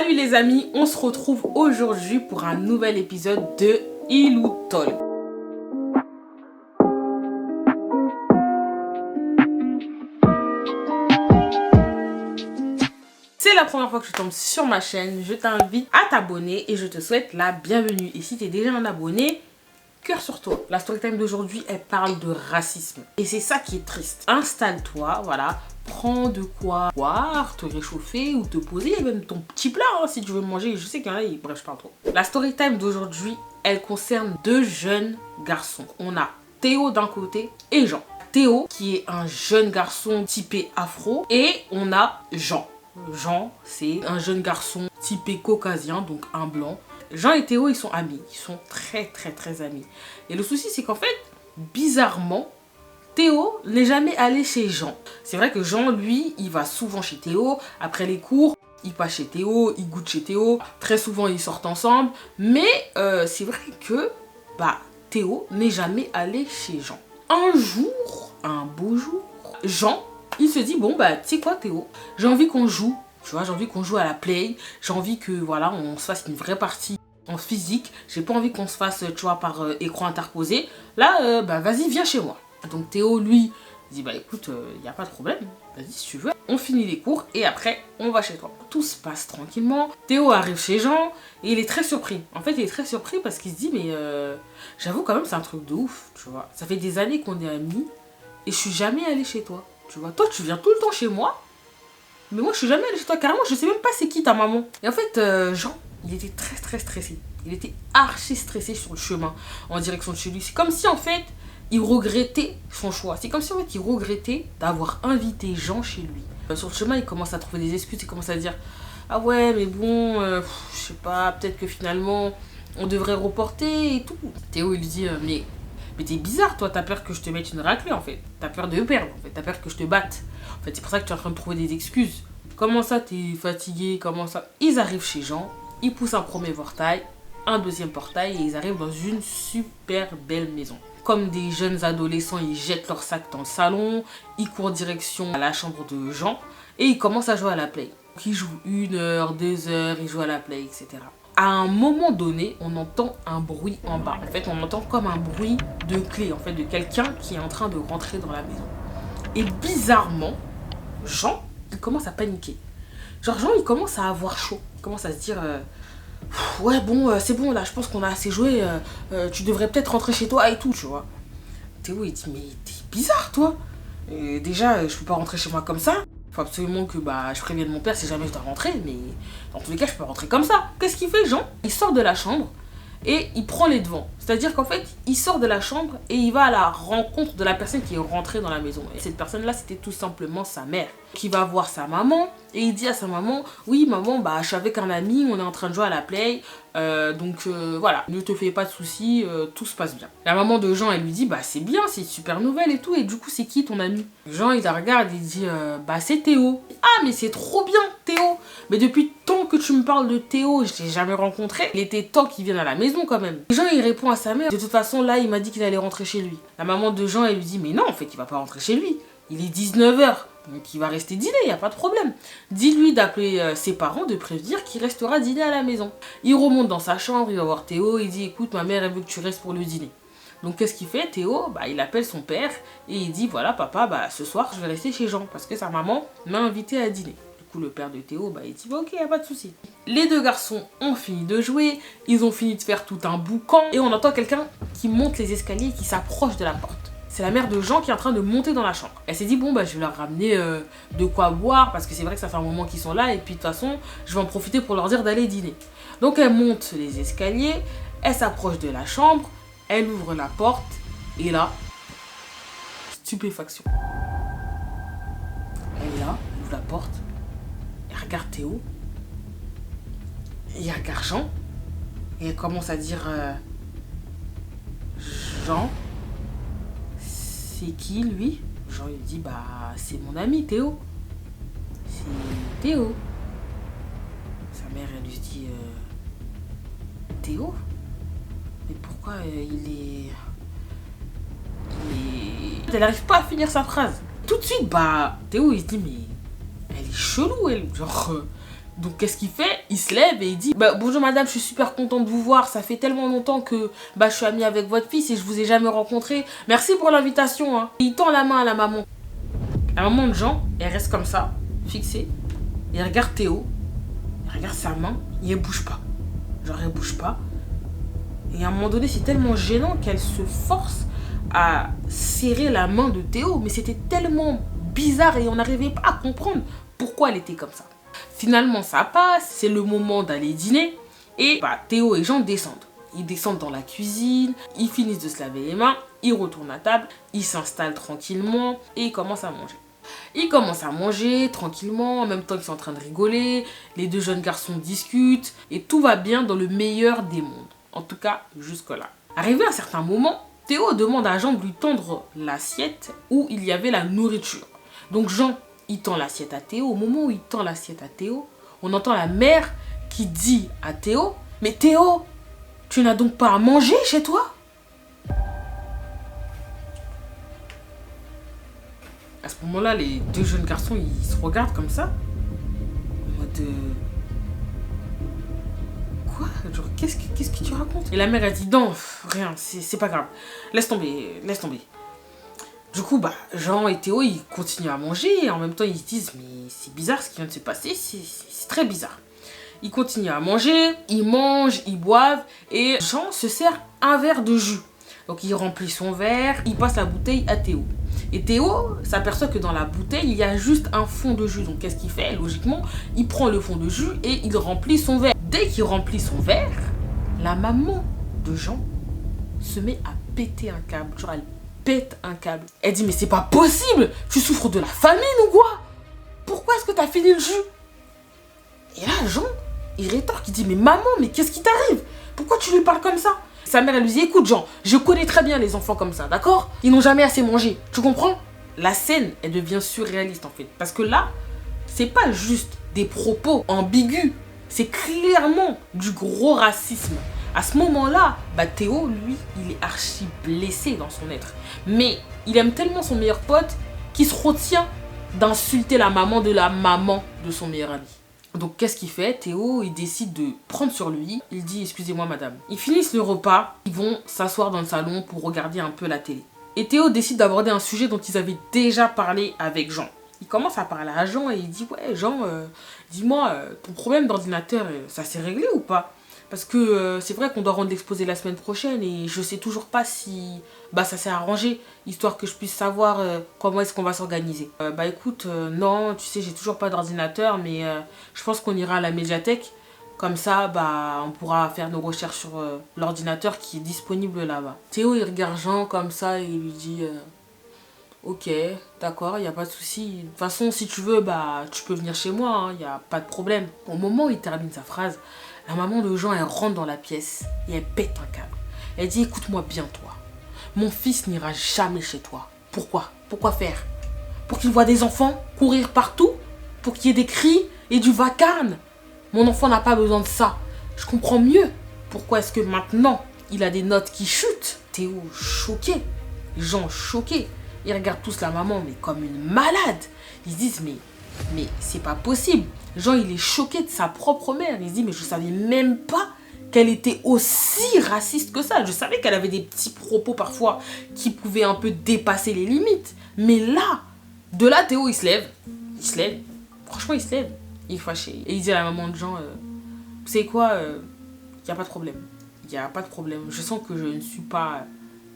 Salut les amis, on se retrouve aujourd'hui pour un nouvel épisode de Iloutol. C'est la première fois que je tombe sur ma chaîne, je t'invite à t'abonner et je te souhaite la bienvenue. Et si tu es déjà un abonné, cœur sur toi. La storytime d'aujourd'hui, elle parle de racisme. Et c'est ça qui est triste. Installe-toi, voilà. Prends de quoi boire, te réchauffer ou te poser. Et même ton petit plat, hein, si tu veux manger. Je sais qu'il y en a, bref, je parle trop. La storytime d'aujourd'hui, elle concerne deux jeunes garçons. On a Théo d'un côté et Jean. Théo, qui est un jeune garçon typé afro. Et on a Jean. Jean, c'est un jeune garçon typé caucasien, donc un blanc. Jean et Théo, ils sont amis. Ils sont très amis. Et le souci, c'est qu'en fait, bizarrement, Théo n'est jamais allé chez Jean. C'est vrai que Jean, lui, il va souvent chez Théo. Après les cours, il passe chez Théo, il goûte chez Théo. Très souvent, ils sortent ensemble. Mais c'est vrai que Théo n'est jamais allé chez Jean. Un jour, un beau jour, Jean, il se dit, bon, tu sais quoi Théo, j'ai envie qu'on joue. Tu vois, j'ai envie qu'on joue à la play. J'ai envie que, voilà, on se fasse une vraie partie en physique. J'ai pas envie qu'on se fasse, tu vois, par écran interposé. Là, vas-y, viens chez moi. Donc Théo, lui, dit, écoute, il n'y a pas de problème. Vas-y, si tu veux. On finit les cours et après, on va chez toi. Tout se passe tranquillement. Théo arrive chez Jean et il est très surpris. En fait, il est très surpris parce qu'il se dit, mais j'avoue quand même, c'est un truc de ouf, tu vois. Ça fait des années qu'on est amis et je suis jamais allée chez toi. Tu vois, toi, tu viens tout le temps chez moi. Mais moi, je suis jamais allée chez toi. Carrément, je sais même pas c'est qui ta maman. Et en fait, Jean, il était très stressé. Il était archi stressé sur le chemin en direction de chez lui. C'est comme si, en fait, il regrettait son choix. C'est comme si, en fait, il regrettait d'avoir invité Jean chez lui. Sur le chemin, il commence à trouver des excuses. Il commence à dire, ah ouais, mais bon, je sais pas, peut-être que finalement, on devrait reporter et tout. Théo, il lui dit, mais t'es bizarre, toi, t'as peur que je te mette une raclée, en fait. T'as peur de perdre, en fait. T'as peur que je te batte. En fait, c'est pour ça que tu es en train de trouver des excuses. Comment ça, t'es fatigué? Comment ça? Ils arrivent chez Jean, ils poussent un premier portail, un deuxième portail, et ils arrivent dans une super belle maison. Comme des jeunes adolescents, ils jettent leur sac dans le salon, ils courent direction à la chambre de Jean, et ils commencent à jouer à la play. Ils jouent 1 heure, 2 heures, ils jouent à la play, etc. À un moment donné, on entend un bruit en bas. En fait, on entend comme un bruit de clé, en fait, de quelqu'un qui est en train de rentrer dans la maison. Et bizarrement, Jean, il commence à paniquer. Genre, Jean, il commence à avoir chaud. Il commence à se dire, ouais, bon, c'est bon, là, je pense qu'on a assez joué. Tu devrais peut-être rentrer chez toi et tout, tu vois. Théo, il dit, mais t'es bizarre, toi. Et déjà, je peux pas rentrer chez moi comme ça. Faut absolument que je prévienne mon père si jamais je dois rentrer, mais dans tous les cas, je peux rentrer comme ça. Qu'est-ce qu'il fait, Jean? Il sort de la chambre et il prend les devants. C'est-à-dire qu'en fait, il sort de la chambre et il va à la rencontre de la personne qui est rentrée dans la maison. Et cette personne-là, c'était tout simplement sa mère, qui va voir sa maman et il dit à sa maman, oui maman, je suis avec un ami, on est en train de jouer à la play, donc voilà, ne te fais pas de soucis, tout se passe bien. La maman de Jean, elle lui dit, c'est bien, c'est une super nouvelle et tout, et du coup c'est qui ton ami? Jean, il la regarde, il dit, c'est Théo. Ah mais c'est trop bien Théo, mais depuis tant que tu me parles de Théo, je t'ai jamais rencontré, il était temps qu'il vienne à la maison quand même. Jean, il répond à sa mère, de toute façon là il m'a dit qu'il allait rentrer chez lui. La maman de Jean, elle lui dit, mais non en fait il va pas rentrer chez lui, il est 19 h. Donc il va rester dîner, il n'y a pas de problème. Dis-lui d'appeler ses parents, de prévenir qu'il restera dîner à la maison. Il remonte dans sa chambre, il va voir Théo, il dit, écoute, ma mère elle veut que tu restes pour le dîner. Donc qu'est-ce qu'il fait Théo, il appelle son père et il dit, voilà papa, ce soir je vais rester chez Jean parce que sa maman m'a invité à dîner. Du coup le père de Théo, il dit, ok, il n'y a pas de souci. Les deux garçons ont fini de jouer, ils ont fini de faire tout un boucan et on entend quelqu'un qui monte les escaliers et qui s'approche de la porte. C'est la mère de Jean qui est en train de monter dans la chambre. Elle s'est dit, je vais leur ramener de quoi boire, parce que c'est vrai que ça fait un moment qu'ils sont là, et puis de toute façon, je vais en profiter pour leur dire d'aller dîner. Donc elle monte les escaliers, elle s'approche de la chambre, elle ouvre la porte, et là, stupéfaction. Elle est là, elle ouvre la porte, elle regarde Théo, et elle regarde Jean, et elle commence à dire, Jean, c'est qui lui? Jean il dit, c'est mon ami Théo. C'est Théo. Sa mère elle lui dit, Théo? Mais pourquoi Elle n'arrive pas à finir sa phrase. Tout de suite, Théo il se dit, mais elle est chelou elle. Genre, Donc qu'est-ce qu'il fait? Il se lève et il dit bonjour madame, je suis super content de vous voir, ça fait tellement longtemps que je suis amie avec votre fils et je vous ai jamais rencontré. Merci pour l'invitation hein. Et il tend la main à la maman. La maman de Jean, elle reste comme ça, fixée. Et elle regarde Théo, elle regarde sa main, et elle bouge pas. Genre elle bouge pas. Et à un moment donné, c'est tellement gênant qu'elle se force à serrer la main de Théo. Mais c'était tellement bizarre et on n'arrivait pas à comprendre pourquoi elle était comme ça. Finalement, ça passe, c'est le moment d'aller dîner. Et Théo et Jean descendent. Ils descendent dans la cuisine, ils finissent de se laver les mains, ils retournent à table, ils s'installent tranquillement et ils commencent à manger. Ils commencent à manger tranquillement, en même temps qu'ils sont en train de rigoler, les deux jeunes garçons discutent et tout va bien dans le meilleur des mondes. En tout cas, jusque-là. Arrivé à un certain moment, Théo demande à Jean de lui tendre l'assiette où il y avait la nourriture. Donc Jean, il tend l'assiette à Théo. Au moment où il tend l'assiette à Théo, on entend la mère qui dit à Théo « Mais Théo, tu n'as donc pas à manger chez toi ?» À ce moment-là, les deux jeunes garçons, ils se regardent comme ça. En mode... Quoi? Genre, qu'est-ce que tu racontes? Et la mère, elle dit, non, rien, c'est pas grave. Laisse tomber, laisse tomber. Du coup, Jean et Théo, ils continuent à manger. Et en même temps, ils se disent, mais c'est bizarre ce qui vient de se passer. C'est très bizarre. Ils continuent à manger, ils mangent, ils boivent. Et Jean se sert un verre de jus. Donc, il remplit son verre, il passe la bouteille à Théo. Et Théo s'aperçoit que dans la bouteille, il y a juste un fond de jus. Donc, qu'est-ce qu'il fait? Logiquement, il prend le fond de jus et il remplit son verre. Dès qu'il remplit son verre, la maman de Jean se met à péter un câble. Genre, elle pète un câble. Elle dit, mais c'est pas possible! Tu souffres de la famine ou quoi? Pourquoi est-ce que t'as fini le jus? Et là, Jean, il rétorque, il dit, mais maman, mais qu'est-ce qui t'arrive? Pourquoi tu lui parles comme ça? Sa mère, elle lui dit, écoute Jean, je connais très bien les enfants comme ça, d'accord? Ils n'ont jamais assez mangé, tu comprends? La scène, elle devient surréaliste en fait. Parce que là, c'est pas juste des propos ambigus. C'est clairement du gros racisme. À ce moment-là, Théo, lui, il est archi blessé dans son être. Mais il aime tellement son meilleur pote qu'il se retient d'insulter la maman de son meilleur ami. Donc qu'est-ce qu'il fait? Théo, il décide de prendre sur lui. Il dit, excusez-moi madame. Ils finissent le repas, ils vont s'asseoir dans le salon pour regarder un peu la télé. Et Théo décide d'aborder un sujet dont ils avaient déjà parlé avec Jean. Il commence à parler à Jean et il dit, ouais Jean, dis-moi, ton problème d'ordinateur, ça s'est réglé ou pas? Parce que c'est vrai qu'on doit rendre l'exposé la semaine prochaine et je sais toujours pas si ça s'est arrangé, histoire que je puisse savoir comment est-ce qu'on va s'organiser. Écoute, non, tu sais, j'ai toujours pas d'ordinateur, mais je pense qu'on ira à la médiathèque. Comme ça, on pourra faire nos recherches sur l'ordinateur qui est disponible là-bas. Théo, il regarde Jean comme ça et il lui dit... Ok, d'accord, il n'y a pas de souci. De toute façon, si tu veux, tu peux venir chez moi, il n'y a pas de problème. Au moment où il termine sa phrase, la maman de Jean, elle rentre dans la pièce et elle pète un câble. Elle dit, écoute-moi bien, toi. Mon fils n'ira jamais chez toi. Pourquoi? Pourquoi faire? Pour qu'il voit des enfants courir partout? Pour qu'il y ait des cris et du vacarme? Mon enfant n'a pas besoin de ça. Je comprends mieux. Pourquoi est-ce que maintenant, il a des notes qui chutent? Théo choqué. Jean choqué. Ils regardent tous la maman, mais comme une malade. Ils se disent, mais c'est pas possible. Jean, il est choqué de sa propre mère. Il se dit, mais je savais même pas qu'elle était aussi raciste que ça. Je savais qu'elle avait des petits propos parfois qui pouvaient un peu dépasser les limites. Mais là, de là, Théo, il se lève. Il se lève. Franchement, il se lève. Il est fâché. Et il dit à la maman de Jean, vous savez quoi, y a pas de problème. Il n'y a pas de problème. Je sens que je ne suis pas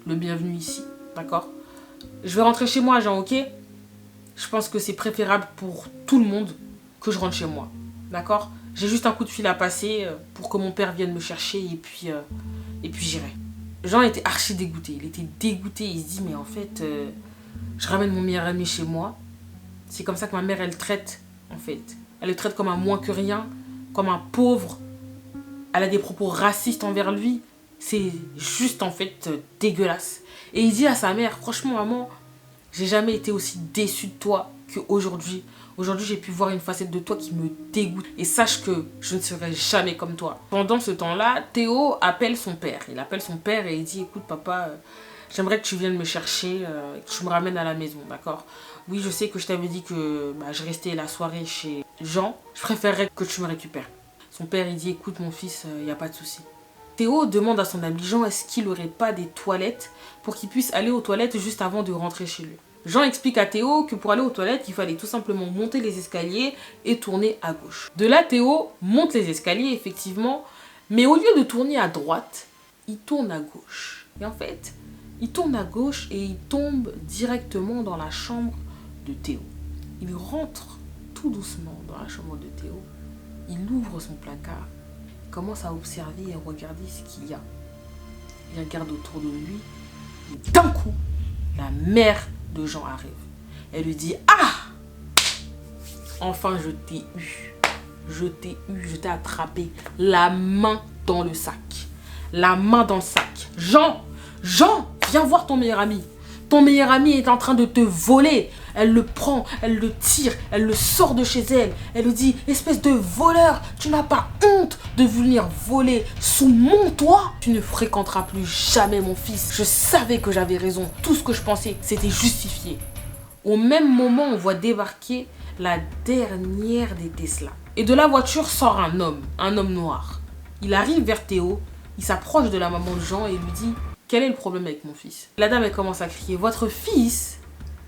le bienvenu ici. D'accord? Je vais rentrer chez moi, Jean, ok? Je pense que c'est préférable pour tout le monde que je rentre chez moi. D'accord? J'ai juste un coup de fil à passer pour que mon père vienne me chercher et puis j'irai. Jean était archi dégoûté. Il était dégoûté. Il se dit, mais en fait, je ramène mon meilleur ami chez moi. C'est comme ça que ma mère, elle traite, en fait. Elle le traite comme un moins que rien, comme un pauvre. Elle a des propos racistes envers lui. C'est juste, en fait, dégueulasse. Et il dit à sa mère, franchement, maman, j'ai jamais été aussi déçu de toi qu'aujourd'hui. Aujourd'hui, j'ai pu voir une facette de toi qui me dégoûte. Et sache que je ne serai jamais comme toi. Pendant ce temps-là, Théo appelle son père. Il appelle son père et il dit, écoute, papa, j'aimerais que tu viennes me chercher, que tu me ramènes à la maison, d'accord? Oui, je sais que je t'avais dit que je restais la soirée chez Jean, je préférerais que tu me récupères. Son père, il dit, écoute mon fils, il n'y a pas de souci. Théo demande à son ami Jean, est-ce qu'il n'aurait pas des toilettes pour qu'il puisse aller aux toilettes juste avant de rentrer chez lui. Jean explique à Théo que pour aller aux toilettes, il fallait tout simplement monter les escaliers et tourner à gauche. De là, Théo monte les escaliers, effectivement, mais au lieu de tourner à droite, il tourne à gauche. Et en fait, il tourne à gauche et il tombe directement dans la chambre de Théo. Il rentre tout doucement dans la chambre de Théo. Il ouvre son placard, il commence à observer et à regarder ce qu'il y a. Il regarde autour de lui et d'un coup, la mère de Jean arrive. Elle lui dit « Ah! Enfin, je t'ai eu. Je t'ai eu, je t'ai attrapé. La main dans le sac. La main dans le sac. Jean! Jean! Viens voir ton meilleur ami. Ton meilleur ami est en train de te voler. » Elle le prend, elle le tire, elle le sort de chez elle. Elle lui dit, espèce de voleur, tu n'as pas honte de venir voler sous mon toit? Tu ne fréquenteras plus jamais mon fils. Je savais que j'avais raison. Tout ce que je pensais, c'était justifié. Au même moment, on voit débarquer la dernière des Tesla. Et de la voiture sort un homme noir. Il arrive vers Théo, il s'approche de la maman de Jean et lui dit, quel est le problème avec mon fils? La dame, elle commence à crier, votre fils?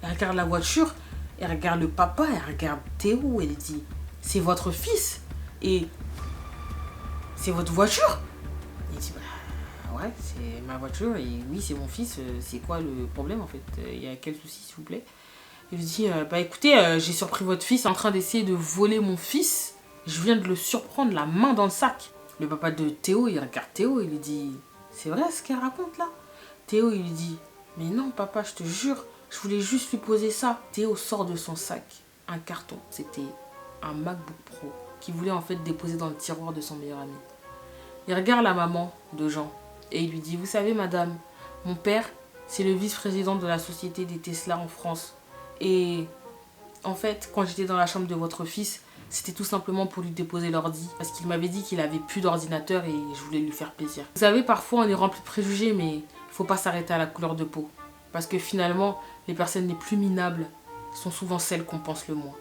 Elle regarde la voiture, elle regarde le papa, elle regarde Théo, elle dit « C'est votre fils et c'est votre voiture ?» Il dit bah, « Ouais, c'est ma voiture et oui, c'est mon fils, c'est quoi le problème en fait? Il y a quel souci s'il vous plaît ?» Il lui dit « Bah écoutez, j'ai surpris votre fils en train d'essayer de voler mon fils. Je viens de le surprendre, la main dans le sac. » Le papa de Théo, il regarde Théo, il lui dit « C'est vrai ce qu'elle raconte là ?» Théo, il lui dit « Mais non papa, je te jure. Je voulais juste lui poser ça. » Théo sort de son sac un carton. C'était un MacBook Pro qu'il voulait en fait déposer dans le tiroir de son meilleur ami. Il regarde la maman de Jean et il lui dit « Vous savez madame, mon père c'est le vice-président de la société des Tesla en France. Et en fait quand j'étais dans la chambre de votre fils, c'était tout simplement pour lui déposer l'ordi. Parce qu'il m'avait dit qu'il avait plus d'ordinateur et je voulais lui faire plaisir. Vous savez parfois on est rempli de préjugés mais il faut pas s'arrêter à la couleur de peau. Parce que finalement, les personnes les plus minables sont souvent celles qu'on pense le moins.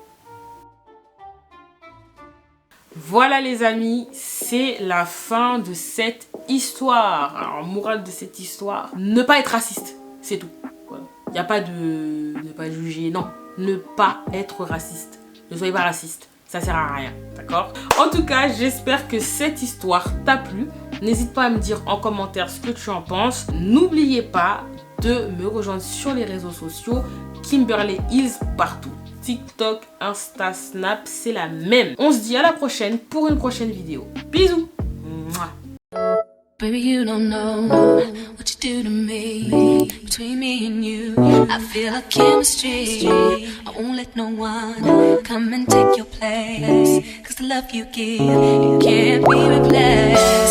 Voilà les amis, c'est la fin de cette histoire. Alors, morale de cette histoire, ne pas être raciste, c'est tout. Voilà. Il n'y a pas de ne pas juger, non. Ne pas être raciste. Ne soyez pas raciste, ça sert à rien, d'accord? En tout cas, j'espère que cette histoire t'a plu. N'hésite pas à me dire en commentaire ce que tu en penses. N'oubliez pas de me rejoindre sur les réseaux sociaux, Kimberly Hills partout. TikTok, Insta, Snap, c'est la même. On se dit à la prochaine pour une prochaine vidéo. Bisous. Mouah. Baby, you don't know what you do to me. Between me and you, I feel a chemistry. I won't let no one come and take your place. 'Cause the love you give, it can't be replaced.